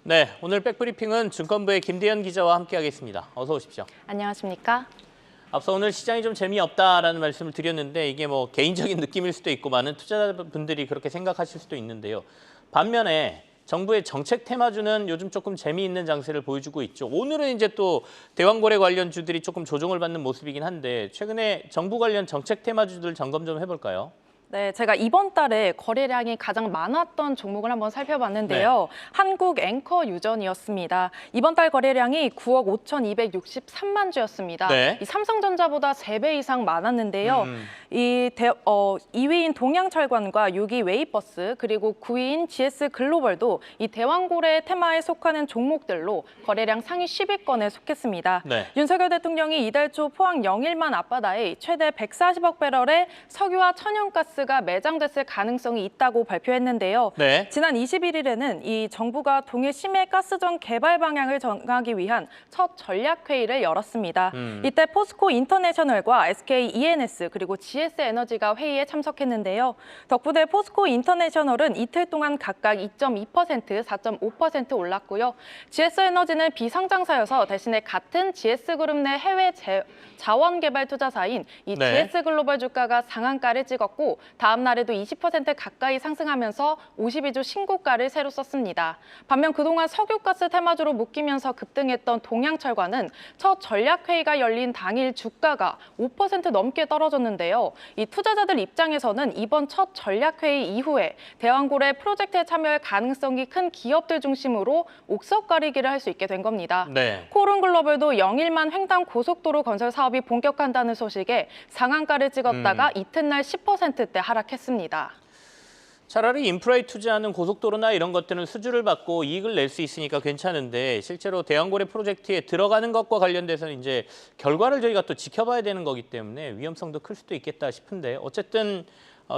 네, 오늘 백브리핑은 증권부의 김대현 기자와 함께하겠습니다. 어서 오십시오. 안녕하십니까? 앞서 오늘 시장이 좀 재미없다라는 말씀을 드렸는데 이게 뭐 개인적인 느낌일 수도 있고 많은 투자자분들이 그렇게 생각하실 수도 있는데요. 반면에 정부의 정책 테마주는 요즘 조금 재미있는 장세를 보여주고 있죠. 오늘은 이제 또 대왕거래 관련주들이 조금 조정을 받는 모습이긴 한데 최근에 정부 관련 정책 테마주들 점검 좀 해볼까요? 네, 제가 이번 달에 거래량이 가장 많았던 종목을 한번 살펴봤는데요. 한국 앵커 유전이었습니다. 이번 달 거래량이 9억 5,263만 주였습니다. 네. 이 삼성전자보다 3배 이상 많았는데요. 2위인 동양철관과 6위 웨이버스 그리고 9위인 GS글로벌도 이 대왕거래 테마에 속하는 종목들로 거래량 상위 10위권에 속했습니다. 네. 윤석열 대통령이 이달 초 포항 영일만 앞바다에 최대 140억 배럴의 석유와 천연가스가 매장됐을 가능성이 있다고 발표했는데요. 네. 지난 21일에는 이 정부가 동해 심해 가스전 개발 방향을 정하기 위한 첫 전략회의를 열었습니다. 이때 포스코 인터내셔널과 SK E&S 그리고 GS 에너지가 회의에 참석했는데요. 덕분에 포스코 인터내셔널은 이틀 동안 각각 2.2%, 4.5% 올랐고요. GS 에너지는 비상장사여서 대신에 같은 GS그룹 내 해외 자원 개발 투자사인 이 GS글로벌 주가가 상한가를 찍었고 다음 날에도 20% 가까이 상승하면서 52주 신고가를 새로 썼습니다. 반면 그동안 석유가스 테마주로 묶이면서 급등했던 동양철관은 첫 전략회의가 열린 당일 주가가 5% 넘게 떨어졌는데요. 이 투자자들 입장에서는 이번 첫 전략회의 이후에 대왕거래 프로젝트에 참여할 가능성이 큰 기업들 중심으로 옥석 가리기를 할 수 있게 된 겁니다. 네. 코른글로벌도 영일만 횡단 고속도로 건설 사업이 본격화한다는 소식에 상한가를 찍었다가 이튿날 10%대 하락했습니다. 차라리 인프라에 투자하는 고속도로나 이런 것들은 수주를 받고 이익을 낼 수 있으니까 괜찮은데 실제로 대왕거래 프로젝트에 들어가는 것과 관련돼서는 이제 결과를 저희가 또 지켜봐야 되는 거기 때문에 위험성도 클 수도 있겠다 싶은데 어쨌든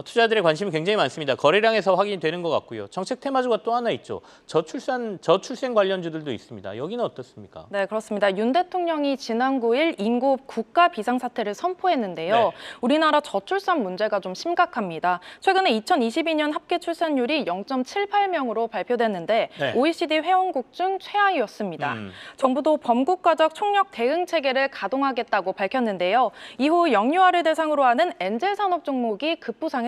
투자자들의 관심이 굉장히 많습니다. 거래량에서 확인이 되는 것 같고요. 정책 테마주가 또 하나 있죠. 저출생 관련주들도 있습니다. 여기는 어떻습니까? 네, 그렇습니다. 윤 대통령이 지난 9일 인구 국가 비상사태를 선포했는데요. 네. 우리나라 저출산 문제가 좀 심각합니다. 최근에 2022년 합계 출산율이 0.78명으로 발표됐는데 네. OECD 회원국 중 최하위였습니다. 정부도 범국가적 총력 대응 체계를 가동하겠다고 밝혔는데요. 이후 영유아를 대상으로 하는 엔젤 산업 종목이 급부상했습니다.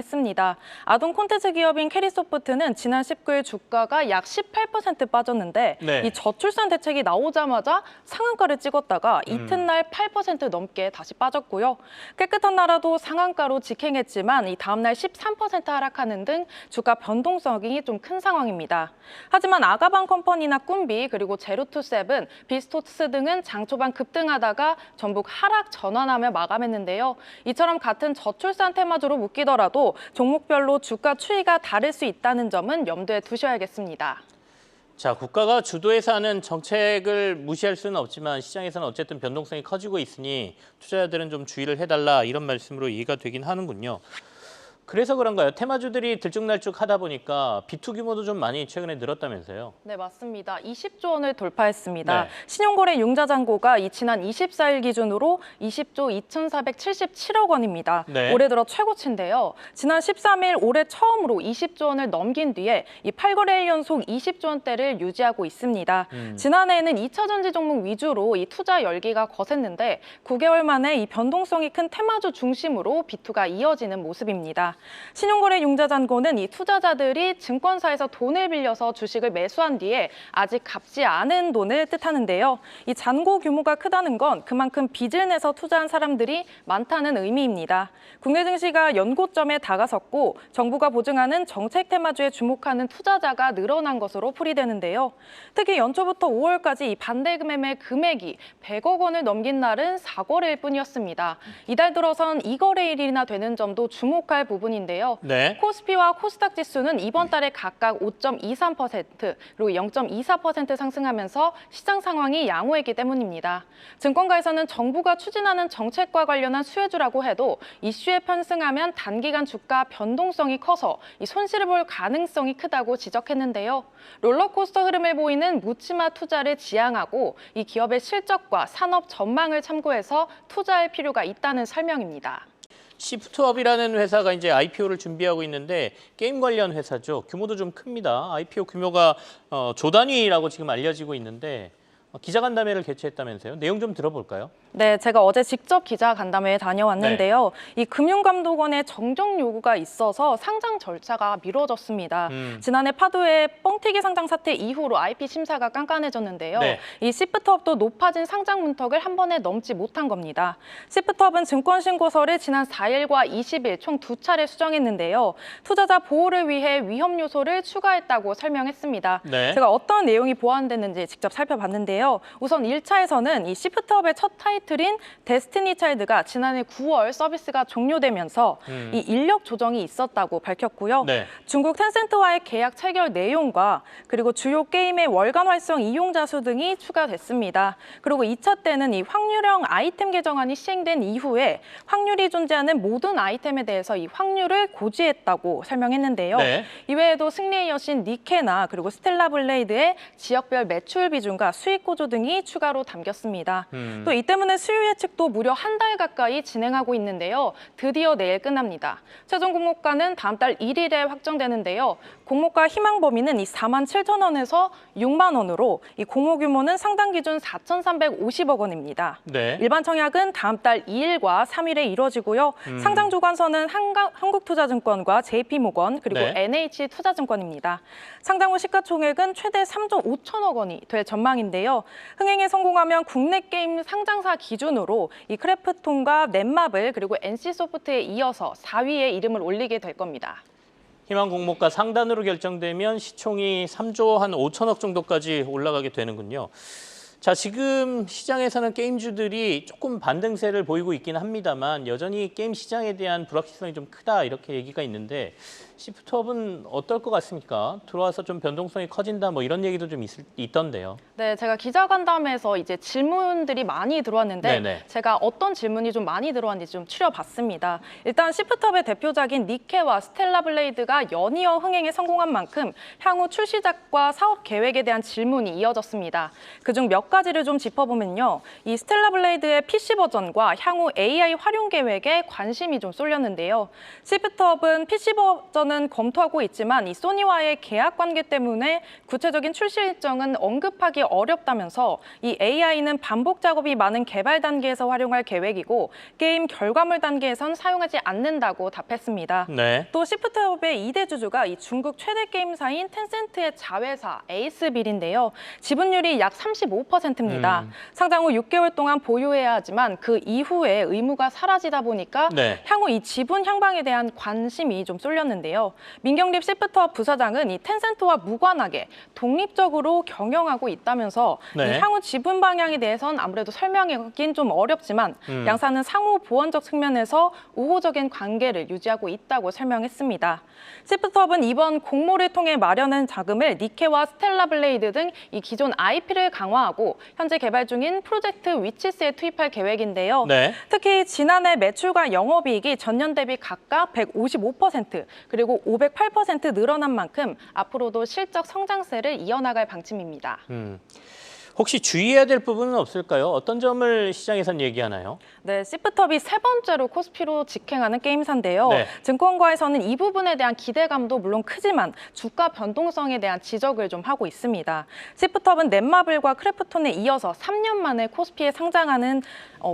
아동 콘텐츠 기업인 캐리소프트는 지난 19일 주가가 약 18% 빠졌는데 네. 이 저출산 대책이 나오자마자 상한가를 찍었다가 이튿날 8% 넘게 다시 빠졌고요. 깨끗한 나라도 상한가로 직행했지만 이 다음날 13% 하락하는 등 주가 변동성이 좀 큰 상황입니다. 하지만 아가방 컴퍼니나 꿈비 그리고 제로투세븐, 비스토스 등은 장 초반 급등하다가 전북 하락 전환하며 마감했는데요. 이처럼 같은 저출산 테마주로 묶이더라도 종목별로 주가 추이가 다를 수 있다는 점은 염두에 두셔야겠습니다. 자, 국가가 주도해서 하는 정책을 무시할 수는 없지만 시장에서는 어쨌든 변동성이 커지고 있으니 투자자들은 좀 주의를 해달라 이런 말씀으로 이해가 되긴 하는군요. 그래서 그런가요? 테마주들이 들쭉날쭉 하다 보니까 비투 규모도 좀 많이 최근에 늘었다면서요? 네, 맞습니다. 20조 원을 돌파했습니다. 네. 신용거래 융자 잔고가 지난 24일 기준으로 20조 2,477억 원입니다. 네. 올해 들어 최고치인데요. 지난 13일 올해 처음으로 20조 원을 넘긴 뒤에 이 8거래일 연속 20조 원대를 유지하고 있습니다. 지난해에는 2차 전지 종목 위주로 이 투자 열기가 거셌는데 9개월 만에 이 변동성이 큰 테마주 중심으로 비투가 이어지는 모습입니다. 신용거래 융자 잔고는 이 투자자들이 증권사에서 돈을 빌려서 주식을 매수한 뒤에 아직 갚지 않은 돈을 뜻하는데요. 이 잔고 규모가 크다는 건 그만큼 빚을 내서 투자한 사람들이 많다는 의미입니다. 국내 증시가 연고점에 다가섰고 정부가 보증하는 정책 테마주에 주목하는 투자자가 늘어난 것으로 풀이되는데요. 특히 연초부터 5월까지 이 반대금의 금액이 100억 원을 넘긴 날은 4거래일 뿐이었습니다. 이달 들어선 2거래일이나 되는 점도 주목할 부분인데요. 네. 코스피와 코스닥 지수는 이번 달에 각각 5.23% 그리고 0.24% 상승하면서 시장 상황이 양호했기 때문입니다. 증권가에서는 정부가 추진하는 정책과 관련한 수혜주라고 해도 이슈에 편승하면 단기간 주가 변동성이 커서 이 손실을 볼 가능성이 크다고 지적했는데요. 롤러코스터 흐름을 보이는 묻지마 투자를 지향하고 이 기업의 실적과 산업 전망을 참고해서 투자할 필요가 있다는 설명입니다. 시프트업이라는 회사가 이제 IPO를 준비하고 있는데 게임 관련 회사죠. 규모도 좀 큽니다. IPO 규모가 조 단위라고 지금 알려지고 있는데 기자간담회를 개최했다면서요? 내용 좀 들어볼까요? 네, 제가 어제 직접 기자간담회에 다녀왔는데요. 이 금융감독원의 정정 요구가 있어서 상장 절차가 미뤄졌습니다. 지난해 파도의 뻥튀기 상장 사태 이후로 IP 심사가 깐깐해졌는데요. 네. 이 시프트업도 높아진 상장 문턱을 한 번에 넘지 못한 겁니다. 시프트업은 증권신고서를 지난 4일과 20일 총 2차례 수정했는데요. 투자자 보호를 위해 위험 요소를 추가했다고 설명했습니다. 네. 제가 어떤 내용이 보완됐는지 직접 살펴봤는데요. 우선 1차에서는 이 시프트업의 첫 타이틀인 데스티니 차일드가 지난해 9월 서비스가 종료되면서 이 인력 조정이 있었다고 밝혔고요. 네. 중국 텐센트와의 계약 체결 내용과 그리고 주요 게임의 월간 활성 이용자 수 등이 추가됐습니다. 그리고 2차 때는 이 확률형 아이템 개정안이 시행된 이후에 확률이 존재하는 모든 아이템에 대해서 이 확률을 고지했다고 설명했는데요. 네. 이외에도 승리의 여신 니케나 그리고 스텔라 블레이드의 지역별 매출 비중과 수익 고조 등이 추가로 담겼습니다. 또 이 때문에 수요 예측도 무려 한 달 가까이 진행하고 있는데요. 드디어 내일 끝납니다. 최종 공모가는 다음 달 1일에 확정되는데요. 공모가 희망 범위는 이 47,000원에서 6만 원으로 이 공모 규모는 상당 기준 4,350억 원입니다. 네. 일반 청약은 다음 달 2일과 3일에 이루어지고요. 상장 주관서는 한국투자증권과 JP모건 그리고 네. NH투자증권입니다. 상장 후 시가총액은 최대 3조 5천억 원이 될 전망인데요. 흥행에 성공하면 국내 게임 상장사 기준으로 이 크래프톤과 넷마블 그리고 NC소프트에 이어서 4위에 이름을 올리게 될 겁니다. 희망 공모가 상단으로 결정되면 시총이 3조 한 5천억 정도까지 올라가게 되는군요. 자, 지금 시장에서는 게임주들이 조금 반등세를 보이고 있긴 합니다만 여전히 게임 시장에 대한 불확실성이 좀 크다 이렇게 얘기가 있는데 시프트업은 어떨 것 같습니까? 들어와서 좀 변동성이 커진다 뭐 이런 얘기도 좀 있던데요. 네, 제가 기자간담회에서 이제 질문들이 많이 들어왔는데 네네. 제가 어떤 질문이 좀 많이 들어왔는지 좀 추려봤습니다. 일단 시프트업의 대표작인 니케와 스텔라 블레이드가 연이어 흥행에 성공한 만큼 향후 출시작과 사업 계획에 대한 질문이 이어졌습니다. 그중 몇 가지를 좀 짚어보면요. 이 스텔라 블레이드의 PC 버전과 향후 AI 활용 계획에 관심이 좀 쏠렸는데요. 시프트업은 PC 버전은 검토하고 있지만 이 소니와의 계약 관계 때문에 구체적인 출시 일정은 언급하기 어렵다면서 이 AI는 반복 작업이 많은 개발 단계에서 활용할 계획이고 게임 결과물 단계에선 사용하지 않는다고 답했습니다. 네. 또 시프트업의 2대 주주가 이 중국 최대 게임사인 텐센트의 자회사 에이스빌인데요. 지분율이 약 35%입니다. 상장 후 6개월 동안 보유해야 하지만 그 이후에 의무가 사라지다 보니까 네. 향후 이 지분 향방에 대한 관심이 좀 쏠렸는데요. 민경립 시프트업 부사장은 이 텐센트와 무관하게 독립적으로 경영하고 있다면서 네. 이 향후 지분 방향에 대해서는 아무래도 설명하기는 좀 어렵지만 양사는 상호 보완적 측면에서 우호적인 관계를 유지하고 있다고 설명했습니다. 시프트업은 이번 공모를 통해 마련한 자금을 니케와 스텔라 블레이드 등 이 기존 IP를 강화하고 현재 개발 중인 프로젝트 위치스에 투입할 계획인데요. 네. 특히 지난해 매출과 영업이익이 전년 대비 각각 155% 그리고 508% 늘어난 만큼 앞으로도 실적 성장세를 이어나갈 방침입니다. 혹시 주의해야 될 부분은 없을까요? 어떤 점을 시장에선 얘기하나요? 네, 시프트업이 세 번째로 코스피로 직행하는 게임사인데요. 네. 증권가에서는 이 부분에 대한 기대감도 물론 크지만 주가 변동성에 대한 지적을 좀 하고 있습니다. 시프트업은 넷마블과 크래프톤에 이어서 3년 만에 코스피에 상장하는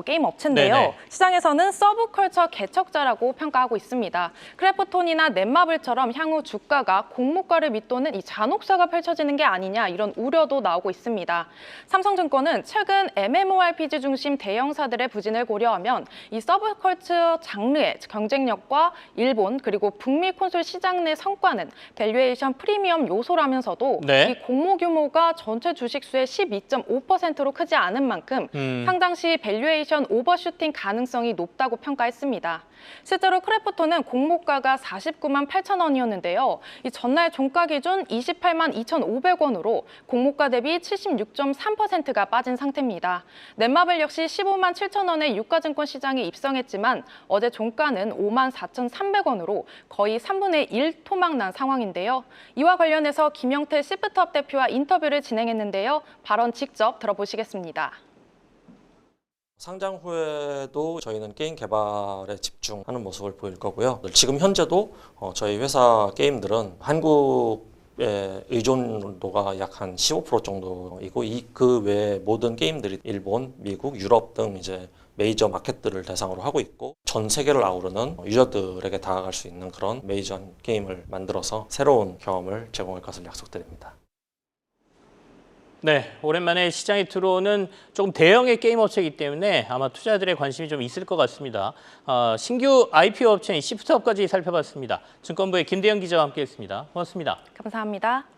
게임 업체인데요. 네네. 시장에서는 서브컬처 개척자라고 평가하고 있습니다. 크래프톤이나 넷마블처럼 향후 주가가 공모가를 밑도는 이 잔혹사가 펼쳐지는 게 아니냐 이런 우려도 나오고 있습니다. 삼성증권은 최근 MMORPG 중심 대형사들의 부진을 고려하면 이 서브컬처 장르의 경쟁력과 일본 그리고 북미 콘솔 시장 내 성과는 밸류에이션 프리미엄 요소라면서도 네. 이 공모 규모가 전체 주식수의 12.5%로 크지 않은 만큼 상장 시 밸류에이션 오버슈팅 가능성이 높다고 평가했습니다. 실제로 크래프톤은 공모가가 49만 8천 원이었는데요. 이 전날 종가 기준 28만 2,500원으로 공모가 대비 76.3%가 빠진 상태입니다. 넷마블 역시 15만 7천 원의 유가증권 시장에 입성했지만 어제 종가는 5만 4,300원으로 거의 3분의 1 토막난 상황인데요. 이와 관련해서 김영태 시프트업 대표와 인터뷰를 진행했는데요. 발언 직접 들어보시겠습니다. 상장 후에도 저희는 게임 개발에 집중하는 모습을 보일 거고요. 지금 현재도 저희 회사 게임들은 한국의 의존도가 약 한 15% 정도이고 그 외에 모든 게임들이 일본, 미국, 유럽 등 이제 메이저 마켓들을 대상으로 하고 있고 전 세계를 아우르는 유저들에게 다가갈 수 있는 그런 메이저 게임을 만들어서 새로운 경험을 제공할 것을 약속드립니다. 네, 오랜만에 시장에 들어오는 조금 대형의 게임 업체이기 때문에 아마 투자자들의 관심이 좀 있을 것 같습니다. 신규 IPO 업체인 시프트업까지 살펴봤습니다. 증권부의 김대현 기자와 함께했습니다. 고맙습니다. 감사합니다.